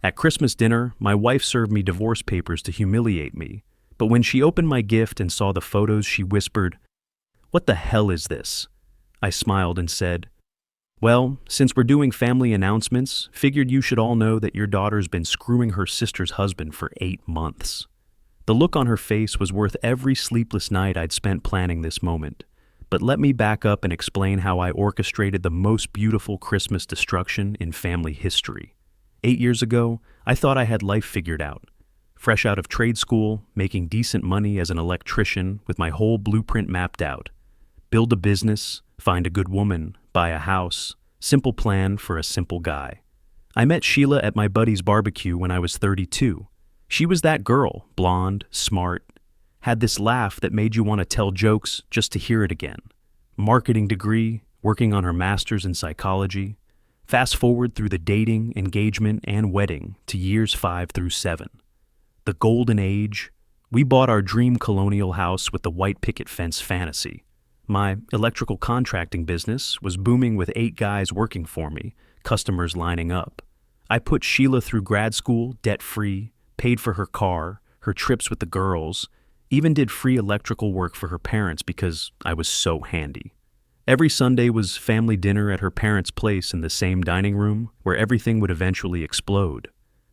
At Christmas dinner, my wife served me divorce papers to humiliate me, but when she opened my gift and saw the photos, she whispered, "What the hell is this?" I smiled and said, "Well, since we're doing family announcements, figured you should all know that your daughter's been screwing her sister's husband for 8 months." The look on her face was worth every sleepless night I'd spent planning this moment. But let me back up and explain how I orchestrated the most beautiful Christmas destruction in family history. 8 years ago, I thought I had life figured out. Fresh out of trade school, making decent money as an electrician with my whole blueprint mapped out. Build a business, find a good woman, buy a house. Simple plan for a simple guy. I met Sheila at my buddy's barbecue when I was 32. She was that girl, blonde, smart, had this laugh that made you want to tell jokes just to hear it again. Marketing degree, working on her master's in psychology. Fast forward through the dating, engagement, and wedding to years 5 through 7. The golden age. We bought our dream colonial house with the white picket fence fantasy. My electrical contracting business was booming with 8 guys working for me, customers lining up. I put Sheila through grad school, debt-free, paid for her car, her trips with the girls, even did free electrical work for her parents because I was so handy. Every Sunday was family dinner at her parents' place in the same dining room where everything would eventually explode.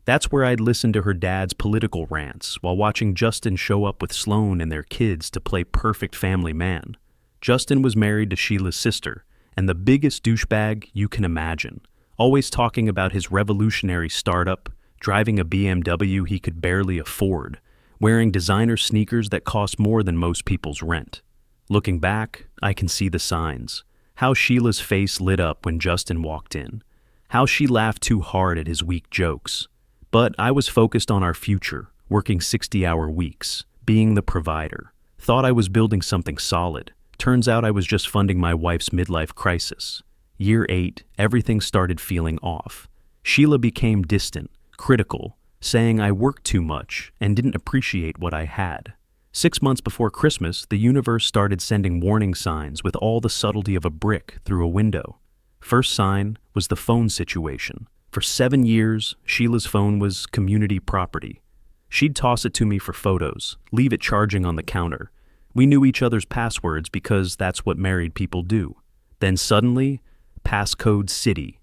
That's where I'd listen to her dad's political rants while watching Justin show up with Sloan and their kids to play perfect family man. Justin was married to Sheila's sister, and the biggest douchebag you can imagine, always talking about his revolutionary startup, driving a BMW he could barely afford, wearing designer sneakers that cost more than most people's rent. Looking back, I can see the signs. How Sheila's face lit up when Justin walked in. How she laughed too hard at his weak jokes. But I was focused on our future, working 60-hour weeks, being the provider. Thought I was building something solid. Turns out I was just funding my wife's midlife crisis. Year 8, everything started feeling off. Sheila became distant, critical, saying I worked too much and didn't appreciate what I had. 6 months before Christmas, the universe started sending warning signs with all the subtlety of a brick through a window. First sign was the phone situation. For 7 years, Sheila's phone was community property. She'd toss it to me for photos, leave it charging on the counter. We knew each other's passwords because that's what married people do. Then suddenly, passcode city.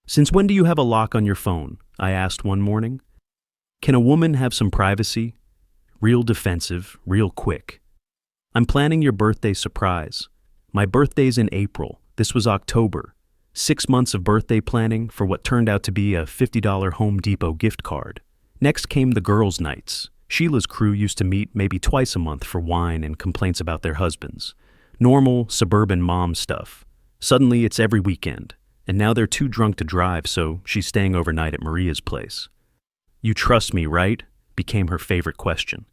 "Since when do you have a lock on your phone?" I asked one morning. "Can a woman have some privacy?" Real defensive, real quick. "I'm planning your birthday surprise. My birthday's in April. This was October. 6 months of birthday planning for what turned out to be a $50 Home Depot gift card. Next came the girls' nights. Sheila's crew used to meet maybe twice a month for wine and complaints about their husbands. Normal, suburban mom stuff. Suddenly it's every weekend, and now they're too drunk to drive, so she's staying overnight at Maria's place. "You trust me, right?" became her favorite question.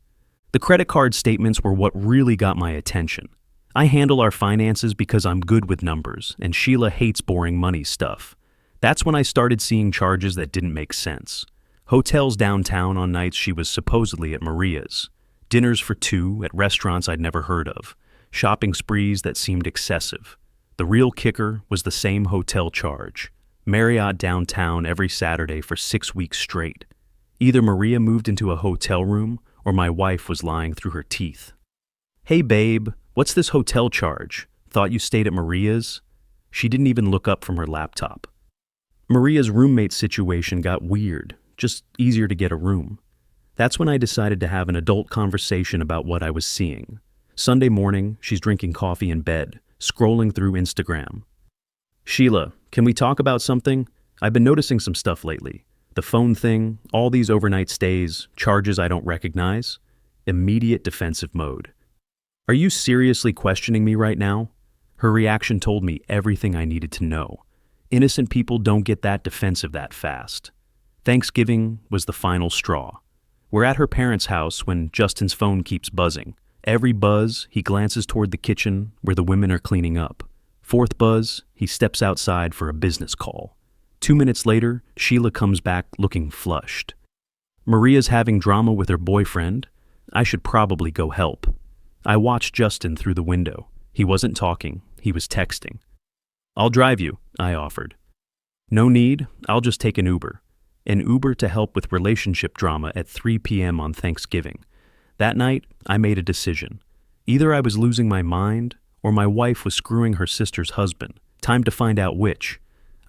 The credit card statements were what really got my attention. I handle our finances because I'm good with numbers, and Sheila hates boring money stuff. That's when I started seeing charges that didn't make sense. Hotels downtown on nights she was supposedly at Maria's. Dinners for 2 at restaurants I'd never heard of. Shopping sprees that seemed excessive. The real kicker was the same hotel charge. Marriott downtown every Saturday for 6 weeks straight. Either Maria moved into a hotel room or my wife was lying through her teeth. "Hey babe, what's this hotel charge? Thought you stayed at Maria's?" She didn't even look up from her laptop. Maria's roommate situation got weird, just easier to get a room. That's when I decided to have an adult conversation about what I was seeing. Sunday morning, she's drinking coffee in bed, scrolling through Instagram. "Sheila, can we talk about something? I've been noticing some stuff lately. The phone thing, all these overnight stays, charges I don't recognize." Immediate defensive mode. "Are you seriously questioning me right now?" Her reaction told me everything I needed to know. Innocent people don't get that defensive that fast. Thanksgiving was the final straw. We're at her parents' house when Justin's phone keeps buzzing. Every buzz, he glances toward the kitchen where the women are cleaning up. Fourth buzz, he steps outside for a business call. 2 minutes later, Sheila comes back looking flushed. "Maria's having drama with her boyfriend. I should probably go help." I watched Justin through the window. He wasn't talking, he was texting. "I'll drive you," I offered. "No need, I'll just take an Uber." an Uber to help with relationship drama at 3 p.m. on Thanksgiving. That night, I made a decision. Either I was losing my mind, or my wife was screwing her sister's husband. Time to find out which.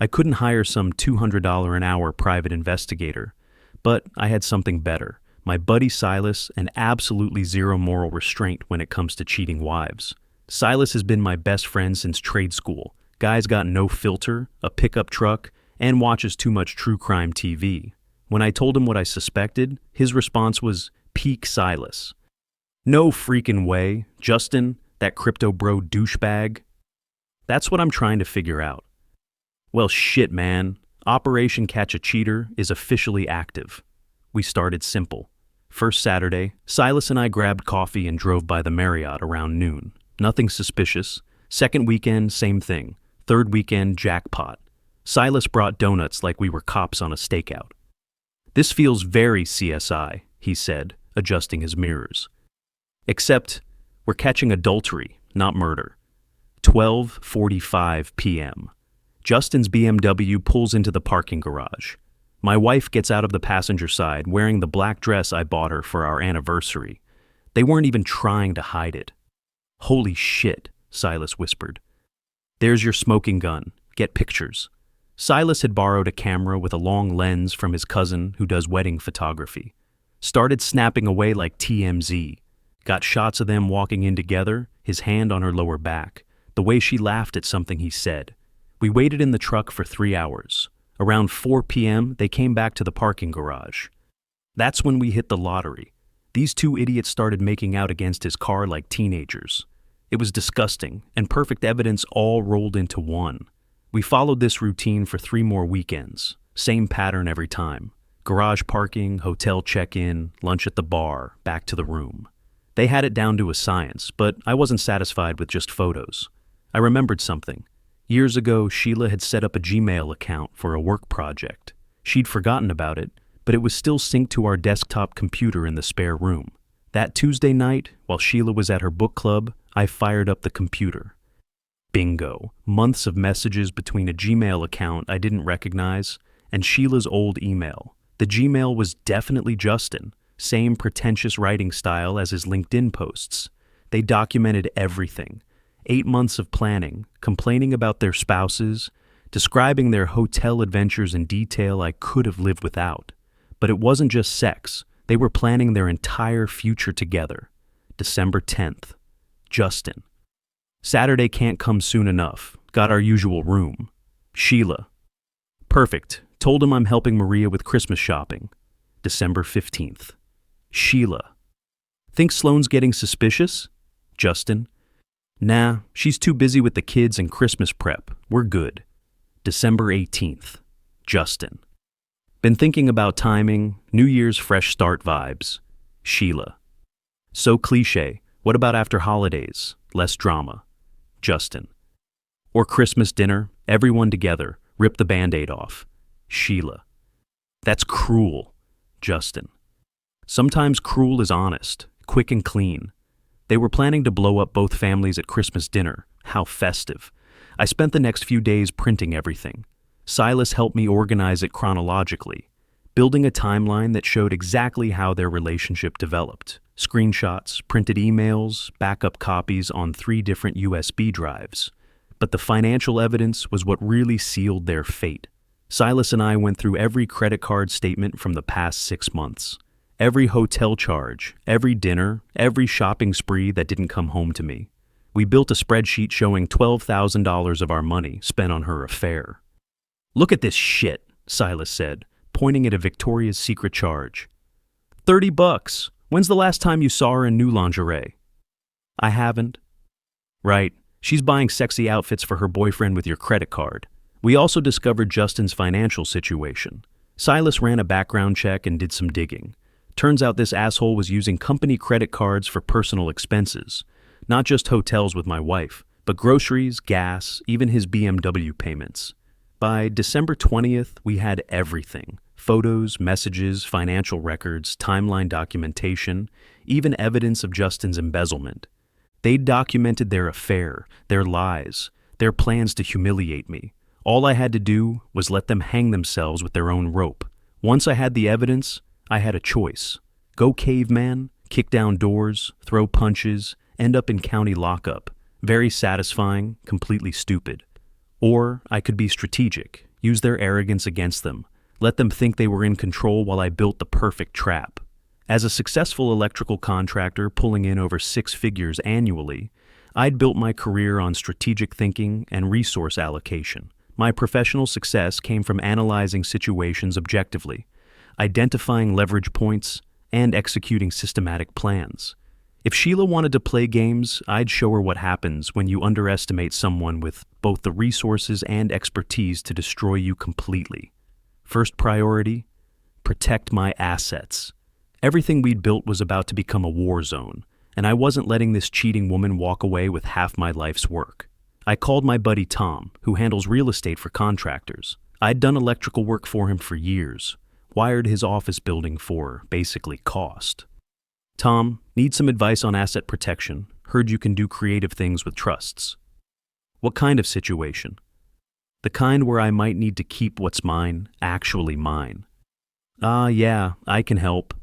I couldn't hire some $200 an hour private investigator, but I had something better. My buddy Silas, and absolutely zero moral restraint when it comes to cheating wives. Silas has been my best friend since trade school. Guy's got no filter, a pickup truck, and watches too much true crime TV. When I told him what I suspected, his response was peak Silas. No freaking way, Justin, that crypto bro douchebag. That's what I'm trying to figure out. Well, shit, man. Operation Catch a Cheater is officially active. We started simple. First Saturday, Silas and I grabbed coffee and drove by the Marriott around noon. Nothing suspicious. Second weekend, same thing. Third weekend, jackpot. Silas brought donuts like we were cops on a stakeout. This feels very CSI, he said, adjusting his mirrors. Except, we're catching adultery, not murder. 12:45 p.m. Justin's BMW pulls into the parking garage. My wife gets out of the passenger side wearing the black dress I bought her for our anniversary. They weren't even trying to hide it. Holy shit, Silas whispered. There's your smoking gun. Get pictures. Silas had borrowed a camera with a long lens from his cousin who does wedding photography. Started snapping away like TMZ. Got shots of them walking in together, his hand on her lower back, the way she laughed at something he said. We waited in the truck for 3 hours. Around 4 p.m., they came back to the parking garage. That's when we hit the lottery. These two idiots started making out against his car like teenagers. It was disgusting, and perfect evidence all rolled into one. We followed this routine for 3 more weekends. Same pattern every time. Garage parking, hotel check-in, lunch at the bar, back to the room. They had it down to a science, but I wasn't satisfied with just photos. I remembered something. Years ago, Sheila had set up a Gmail account for a work project. She'd forgotten about it, but it was still synced to our desktop computer in the spare room. That Tuesday night, while Sheila was at her book club, I fired up the computer. Bingo. Months of messages between a Gmail account I didn't recognize and Sheila's old email. The Gmail was definitely Justin, same pretentious writing style as his LinkedIn posts. They documented everything. 8 months of planning, complaining about their spouses, describing their hotel adventures in detail I could have lived without. But it wasn't just sex. They were planning their entire future together. December 10th. Justin. Saturday can't come soon enough. Got our usual room. Sheila. Perfect. Told him I'm helping Maria with Christmas shopping. December 15th. Sheila. Think Sloane's getting suspicious? Justin. Nah, she's too busy with the kids and Christmas prep. We're good. December 18th. Justin. Been thinking about timing, New Year's fresh start vibes. Sheila. So cliche. What about after holidays? Less drama. Justin. Or Christmas dinner, everyone together, rip the Band-Aid off. Sheila. That's cruel. Justin. Sometimes cruel is honest, quick and clean. They were planning to blow up both families at Christmas dinner. How festive. I spent the next few days printing everything. Silas helped me organize it chronologically, building a timeline that showed exactly how their relationship developed. Screenshots, printed emails, backup copies on 3 different USB drives. But the financial evidence was what really sealed their fate. Silas and I went through every credit card statement from the past 6 months. Every hotel charge, every dinner, every shopping spree that didn't come home to me. We built a spreadsheet showing $12,000 of our money spent on her affair. Look at this shit, Silas said, pointing at a Victoria's Secret charge. $30. When's the last time you saw her in new lingerie? I haven't. Right, she's buying sexy outfits for her boyfriend with your credit card. We also discovered Justin's financial situation. Silas ran a background check and did some digging. Turns out this asshole was using company credit cards for personal expenses. Not just hotels with my wife, but groceries, gas, even his BMW payments. By December 20th, we had everything. Photos, messages, financial records, timeline documentation, even evidence of Justin's embezzlement. They'd documented their affair, their lies, their plans to humiliate me. All I had to do was let them hang themselves with their own rope. Once I had the evidence, I had a choice. Go caveman, kick down doors, throw punches, end up in county lockup. Very satisfying, completely stupid. Or I could be strategic, use their arrogance against them, let them think they were in control while I built the perfect trap. As a successful electrical contractor pulling in over 6 figures annually, I'd built my career on strategic thinking and resource allocation. My professional success came from analyzing situations objectively, identifying leverage points, and executing systematic plans. If Sheila wanted to play games, I'd show her what happens when you underestimate someone with both the resources and expertise to destroy you completely. First priority, protect my assets. Everything we'd built was about to become a war zone, and I wasn't letting this cheating woman walk away with half my life's work. I called my buddy Tom, who handles real estate for contractors. I'd done electrical work for him for years, wired his office building for, basically, cost. Tom, need some advice on asset protection. Heard you can do creative things with trusts. What kind of situation? The kind where I might need to keep what's mine, actually mine. Yeah, I can help.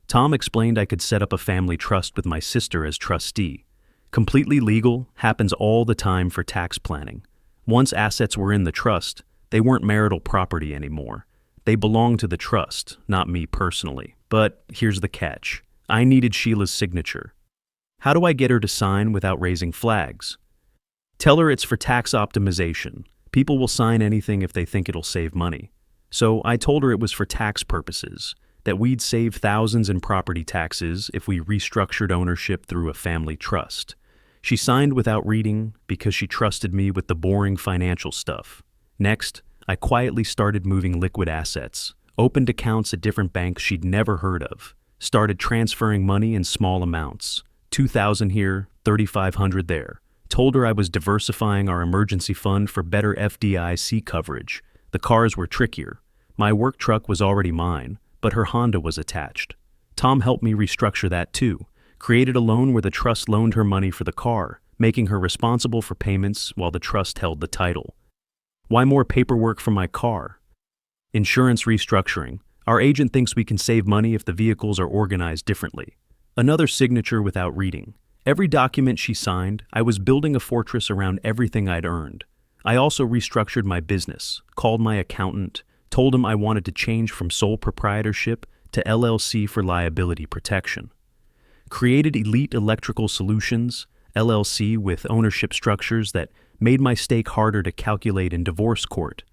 Tom explained I could set up a family trust with my sister as trustee. Completely legal, happens all the time for tax planning. Once assets were in the trust, they weren't marital property anymore. They belonged to the trust, not me personally. But here's the catch. I needed Sheila's signature. How do I get her to sign without raising flags? Tell her it's for tax optimization. People will sign anything if they think it'll save money. So I told her it was for tax purposes, that we'd save thousands in property taxes if we restructured ownership through a family trust. She signed without reading because she trusted me with the boring financial stuff. Next, I quietly started moving liquid assets, opened accounts at different banks she'd never heard of, started transferring money in small amounts, $2,000 here, $3,500 there. Told her I was diversifying our emergency fund for better FDIC coverage. The cars were trickier. My work truck was already mine, but her Honda was attached. Tom helped me restructure that too, created a loan where the trust loaned her money for the car, making her responsible for payments while the trust held the title. Why more paperwork for my car? Insurance restructuring. Our agent thinks we can save money if the vehicles are organized differently. Another signature without reading. Every document she signed, I was building a fortress around everything I'd earned. I also restructured my business, called my accountant, told him I wanted to change from sole proprietorship to LLC for liability protection. Created Elite Electrical Solutions, LLC, with ownership structures that made my stake harder to calculate in divorce court.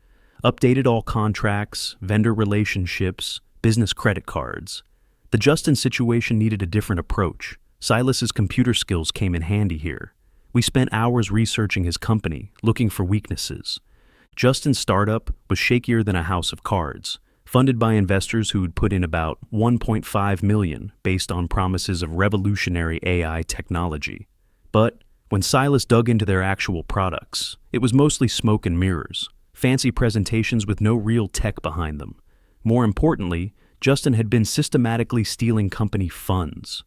Updated all contracts, vendor relationships, business credit cards. The Justin situation needed a different approach. Silas's computer skills came in handy here. We spent hours researching his company, looking for weaknesses. Justin's startup was shakier than a house of cards, funded by investors who'd put in about $1.5 million based on promises of revolutionary AI technology. But when Silas dug into their actual products, it was mostly smoke and mirrors, fancy presentations with no real tech behind them. More importantly, Justin had been systematically stealing company funds.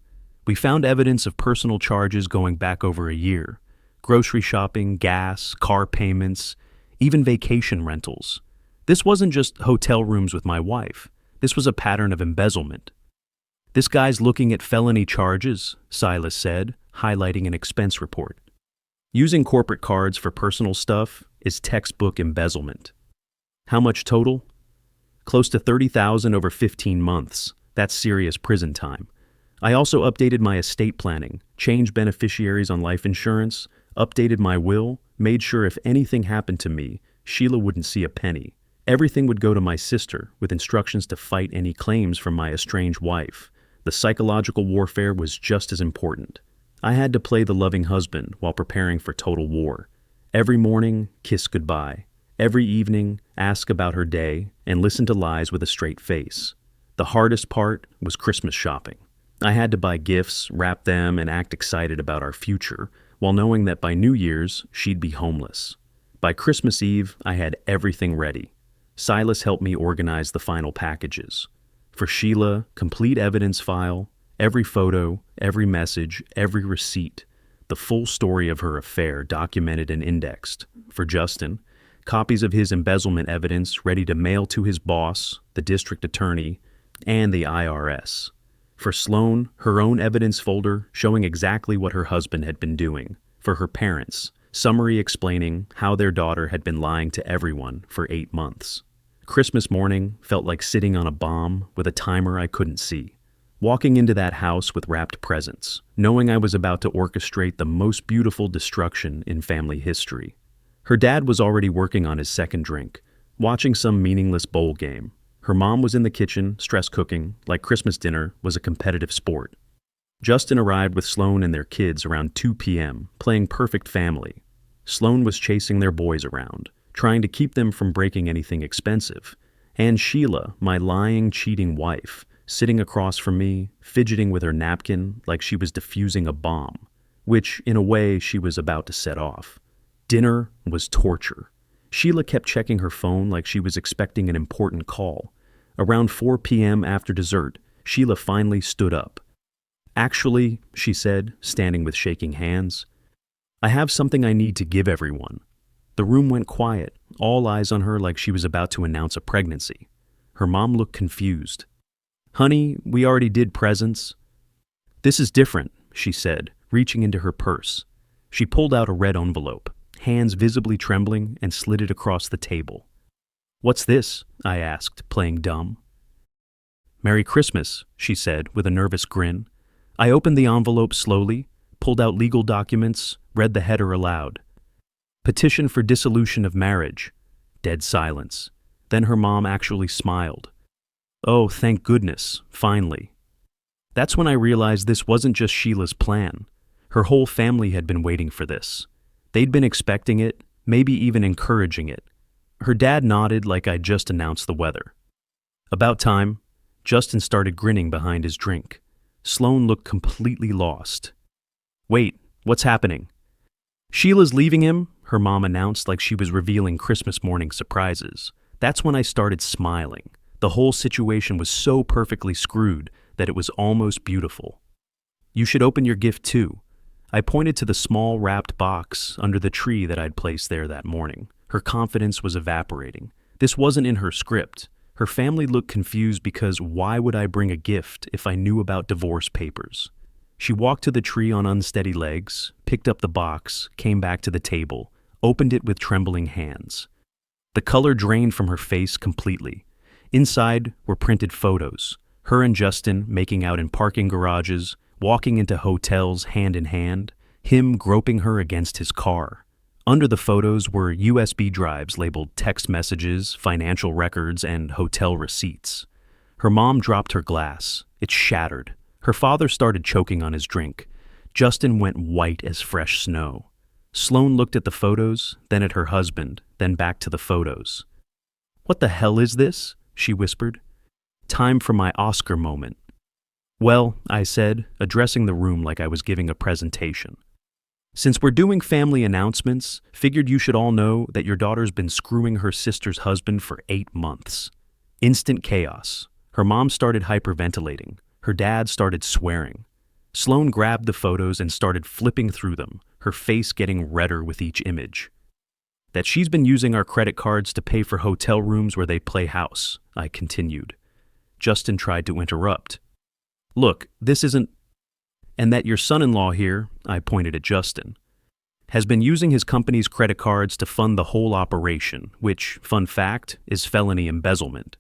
We found evidence of personal charges going back over a year. Grocery shopping, gas, car payments, even vacation rentals. This wasn't just hotel rooms with my wife. This was a pattern of embezzlement. "This guy's looking at felony charges," Silas said, highlighting an expense report. Using corporate cards for personal stuff is textbook embezzlement. How much total? Close to $30,000 over 15 months. That's serious prison time. I also updated my estate planning, changed beneficiaries on life insurance, updated my will, made sure if anything happened to me, Sheila wouldn't see a penny. Everything would go to my sister, with instructions to fight any claims from my estranged wife. The psychological warfare was just as important. I had to play the loving husband while preparing for total war. Every morning, kiss goodbye. Every evening, ask about her day and listen to lies with a straight face. The hardest part was Christmas shopping. I had to buy gifts, wrap them, and act excited about our future, while knowing that by New Year's, she'd be homeless. By Christmas Eve, I had everything ready. Silas helped me organize the final packages. For Sheila, complete evidence file, every photo, every message, every receipt, the full story of her affair documented and indexed. For Justin, copies of his embezzlement evidence ready to mail to his boss, the district attorney, and the IRS. For Sloan, her own evidence folder showing exactly what her husband had been doing. For her parents, summary explaining how their daughter had been lying to everyone for 8 months. Christmas morning felt like sitting on a bomb with a timer I couldn't see. Walking into that house with wrapped presents, knowing I was about to orchestrate the most beautiful destruction in family history. Her dad was already working on his second drink, watching some meaningless bowl game. Her mom was in the kitchen, stress cooking, like Christmas dinner was a competitive sport. Justin arrived with Sloan and their kids around 2 p.m., playing perfect family. Sloan was chasing their boys around, trying to keep them from breaking anything expensive. And Sheila, my lying, cheating wife, sitting across from me, fidgeting with her napkin like she was defusing a bomb, which, in a way, she was about to set off. Dinner was torture. Sheila kept checking her phone like she was expecting an important call. Around 4 p.m. after dessert, Sheila finally stood up. "Actually," she said, standing with shaking hands, "I have something I need to give everyone." The room went quiet, all eyes on her like she was about to announce a pregnancy. Her mom looked confused. "Honey, we already did presents." "This is different," she said, reaching into her purse. She pulled out a red envelope, hands visibly trembling, and slid it across the table. "What's this?" I asked, playing dumb. "Merry Christmas," she said with a nervous grin. I opened the envelope slowly, pulled out legal documents, read the header aloud. "Petition for dissolution of marriage." Dead silence. Then her mom actually smiled. "Oh, thank goodness, finally." That's when I realized this wasn't just Sheila's plan. Her whole family had been waiting for this. They'd been expecting it, maybe even encouraging it. Her dad nodded like I'd just announced the weather. About time, Justin started grinning behind his drink. Sloan looked completely lost. "Wait, what's happening?" "Sheila's leaving him," her mom announced like she was revealing Christmas morning surprises. That's when I started smiling. The whole situation was so perfectly screwed that it was almost beautiful. "You should open your gift too." I pointed to the small wrapped box under the tree that I'd placed there that morning. Her confidence was evaporating. This wasn't in her script. Her family looked confused because why would I bring a gift if I knew about divorce papers? She walked to the tree on unsteady legs, picked up the box, came back to the table, opened it with trembling hands. The color drained from her face completely. Inside were printed photos, her and Justin making out in parking garages, walking into hotels hand in hand, him groping her against his car. Under the photos were USB drives labeled text messages, financial records, and hotel receipts. Her mom dropped her glass. It shattered. Her father started choking on his drink. Justin went white as fresh snow. Sloan looked at the photos, then at her husband, then back to the photos. "What the hell is this?" she whispered. "Time for my Oscar moment." "Well," I said, addressing the room like I was giving a presentation. "Since we're doing family announcements, figured you should all know that your daughter's been screwing her sister's husband for 8 months. Instant chaos. Her mom started hyperventilating. Her dad started swearing. Sloan grabbed the photos and started flipping through them, her face getting redder with each image. That she's been using our credit cards to pay for hotel rooms where they play house," I continued. Justin tried to interrupt. "Look, this isn't..." "And that your son-in-law here," I pointed at Justin, "has been using his company's credit cards to fund the whole operation, which, fun fact, is felony embezzlement."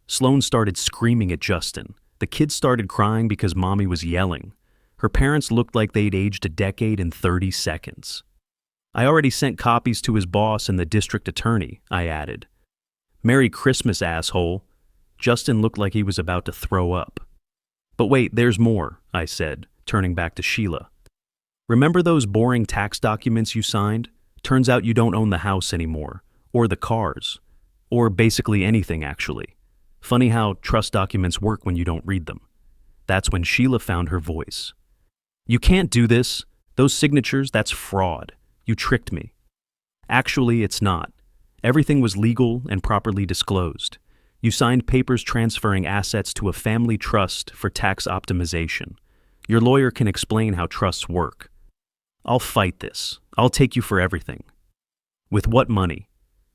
Sloan started screaming at Justin. The kids started crying because Mommy was yelling. Her parents looked like they'd aged a decade in 30 seconds. "I already sent copies to his boss and the district attorney," I added. "Merry Christmas, asshole." Justin looked like he was about to throw up. "But wait, there's more," I said, turning back to Sheila. "Remember those boring tax documents you signed? Turns out you don't own the house anymore, or the cars, or basically anything, actually. Funny how trust documents work when you don't read them." That's when Sheila found her voice. "You can't do this. Those signatures, that's fraud. You tricked me." "Actually, it's not. Everything was legal and properly disclosed. You signed papers transferring assets to a family trust for tax optimization. Your lawyer can explain how trusts work." "I'll fight this. I'll take you for everything." "With what money?"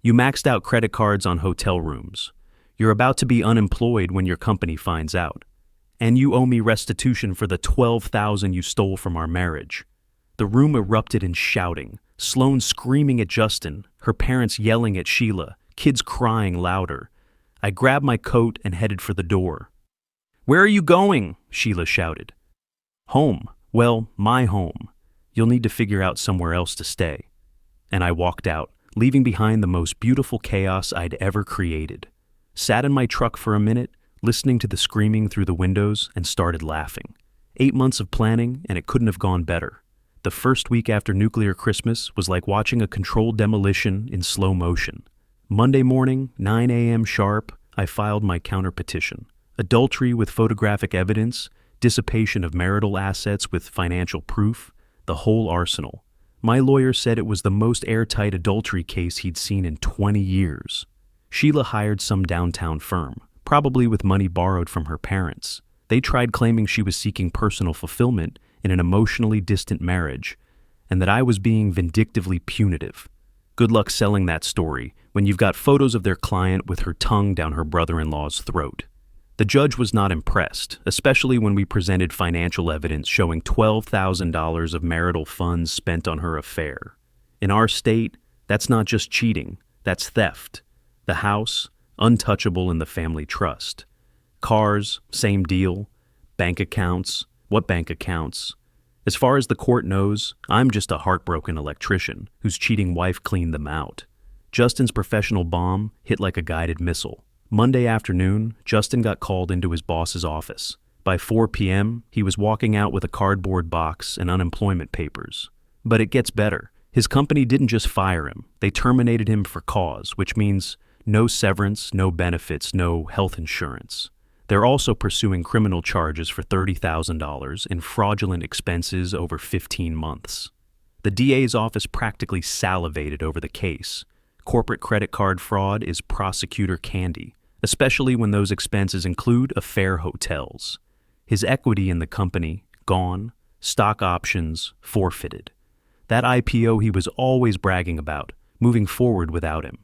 You maxed out credit cards on hotel rooms. You're about to be unemployed when your company finds out. And you owe me restitution for the $12,000 you stole from our marriage." The room erupted in shouting, Sloan screaming at Justin, her parents yelling at Sheila, kids crying louder. I grabbed my coat and headed for the door. "Where are you going?" Sheila shouted. "Home. Well, my home. You'll need to figure out somewhere else to stay." And I walked out, leaving behind the most beautiful chaos I'd ever created. Sat in my truck for a minute, listening to the screaming through the windows, and started laughing. 8 months of planning, and it couldn't have gone better. The first week after nuclear Christmas was like watching a controlled demolition in slow motion. Monday morning, 9 a.m. sharp, I filed my counterpetition. Adultery with photographic evidence, dissipation of marital assets with financial proof, the whole arsenal. My lawyer said it was the most airtight adultery case he'd seen in 20 years. Sheila hired some downtown firm, probably with money borrowed from her parents. They tried claiming she was seeking personal fulfillment in an emotionally distant marriage, and that I was being vindictively punitive. Good luck selling that story when you've got photos of their client with her tongue down her brother-in-law's throat. The judge was not impressed, especially when we presented financial evidence showing $12,000 of marital funds spent on her affair. In our state, that's not just cheating, that's theft. The house, untouchable in the family trust. Cars, same deal. Bank accounts, what bank accounts? As far as the court knows, I'm just a heartbroken electrician whose cheating wife cleaned them out. Justin's professional bomb hit like a guided missile. Monday afternoon, Justin got called into his boss's office. By 4 p.m., he was walking out with a cardboard box and unemployment papers. But it gets better. His company didn't just fire him, they terminated him for cause, which means no severance, no benefits, no health insurance. They're also pursuing criminal charges for $30,000 in fraudulent expenses over 15 months. The DA's office practically salivated over the case. Corporate credit card fraud is prosecutor candy, especially when those expenses include affair hotels. His equity in the company, gone. Stock options, forfeited. That IPO he was always bragging about, moving forward without him.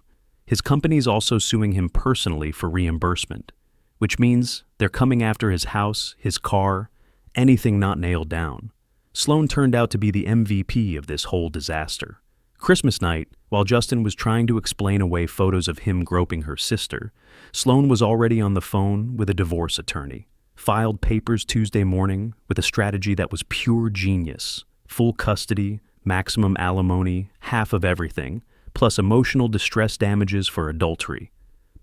His company's also suing him personally for reimbursement, which means they're coming after his house, his car, anything not nailed down. Sloan turned out to be the MVP of this whole disaster. Christmas night, while Justin was trying to explain away photos of him groping her sister, Sloan was already on the phone with a divorce attorney. Filed papers Tuesday morning with a strategy that was pure genius. Full custody, maximum alimony, half of everything, plus emotional distress damages for adultery.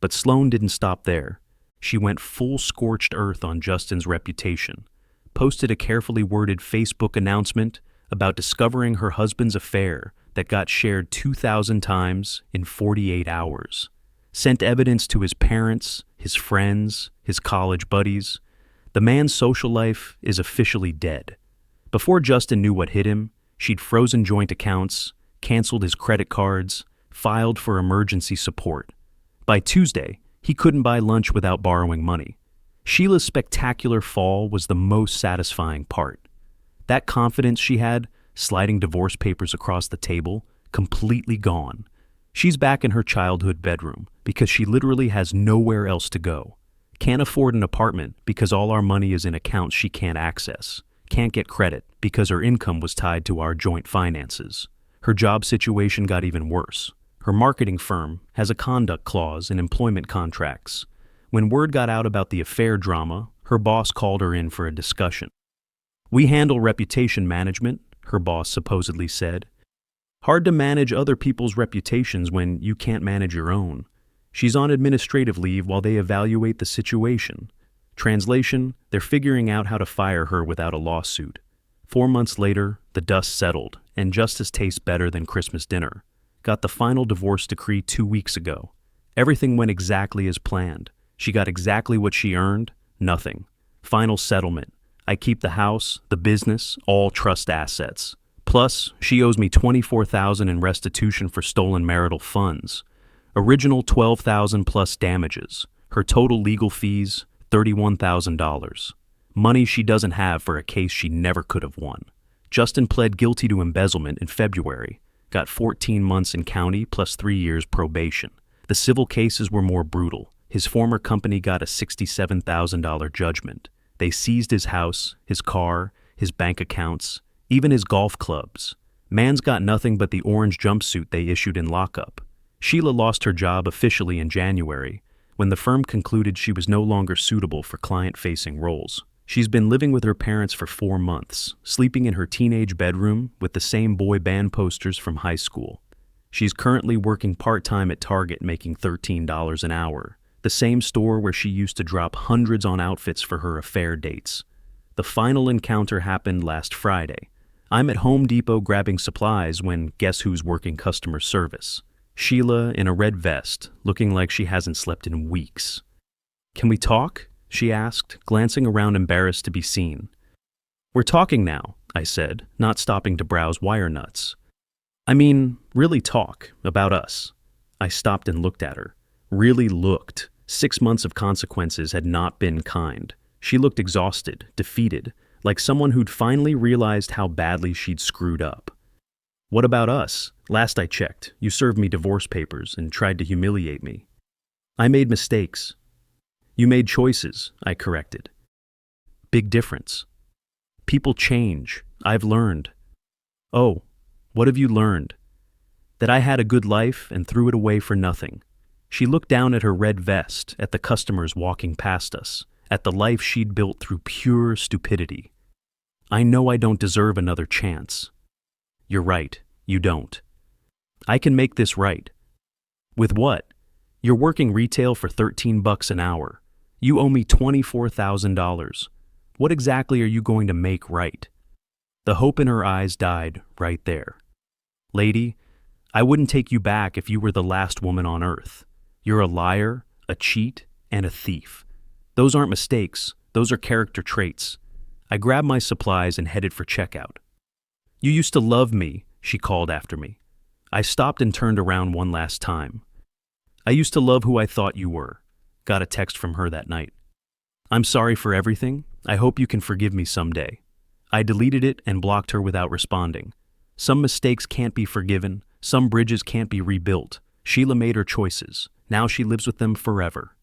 But Sloan didn't stop there. She went full scorched earth on Justin's reputation, posted a carefully worded Facebook announcement about discovering her husband's affair that got shared 2,000 times in 48 hours, sent evidence to his parents, his friends, his college buddies. The man's social life is officially dead. Before Justin knew what hit him, she'd frozen joint accounts, canceled his credit cards, filed for emergency support. By Tuesday, he couldn't buy lunch without borrowing money. Sheila's spectacular fall was the most satisfying part. That confidence she had, sliding divorce papers across the table, completely gone. She's back in her childhood bedroom because she literally has nowhere else to go. Can't afford an apartment because all our money is in accounts she can't access. Can't get credit because her income was tied to our joint finances. Her job situation got even worse. Her marketing firm has a conduct clause in employment contracts. When word got out about the affair drama, her boss called her in for a discussion. "We handle reputation management," her boss supposedly said. "Hard to manage other people's reputations when you can't manage your own." She's on administrative leave while they evaluate the situation. Translation, they're figuring out how to fire her without a lawsuit. 4 months later, the dust settled, and justice tastes better than Christmas dinner. Got the final divorce decree 2 weeks ago. Everything went exactly as planned. She got exactly what she earned, nothing. Final settlement. I keep the house, the business, all trust assets. Plus, she owes me $24,000 in restitution for stolen marital funds. Original $12,000 plus damages. Her total legal fees, $31,000. Money she doesn't have for a case she never could have won. Justin pled guilty to embezzlement in February. got 14 months in county plus 3 years probation. The civil cases were more brutal. His former company got a $67,000 judgment. They seized his house, his car, his bank accounts, even his golf clubs. Man's got nothing but the orange jumpsuit they issued in lockup. Sheila lost her job officially in January, when the firm concluded she was no longer suitable for client-facing roles. She's been living with her parents for 4 months, sleeping in her teenage bedroom with the same boy band posters from high school. She's currently working part-time at Target making $13 an hour, the same store where she used to drop hundreds on outfits for her affair dates. The final encounter happened last Friday. I'm at Home Depot grabbing supplies when guess who's working customer service? Sheila in a red vest, looking like she hasn't slept in weeks. "Can we talk?" she asked, glancing around embarrassed to be seen. "We're talking now," I said, not stopping to browse wire nuts. "I mean, really talk, about us." I stopped and looked at her. Really looked. 6 months of consequences had not been kind. She looked exhausted, defeated, like someone who'd finally realized how badly she'd screwed up. "What about us? Last I checked, you served me divorce papers and tried to humiliate me." "I made mistakes." "You made choices," I corrected. "Big difference." "People change. I've learned." "Oh, what have you learned?" "That I had a good life and threw it away for nothing." She looked down at her red vest, at the customers walking past us, at the life she'd built through pure stupidity. "I know I don't deserve another chance." "You're right, you don't." "I can make this right." "With what?" "You're working retail for $13 an hour. You owe me $24,000. What exactly are you going to make right?" The hope in her eyes died right there. "Lady, I wouldn't take you back if you were the last woman on earth. You're a liar, a cheat, and a thief. Those aren't mistakes, those are character traits." I grabbed my supplies and headed for checkout. "You used to love me," she called after me. I stopped and turned around one last time. "I used to love who I thought you were." Got a text from her that night. "I'm sorry for everything. I hope you can forgive me someday." I deleted it and blocked her without responding. Some mistakes can't be forgiven, some bridges can't be rebuilt. Sheila made her choices. Now she lives with them forever.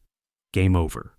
Game over.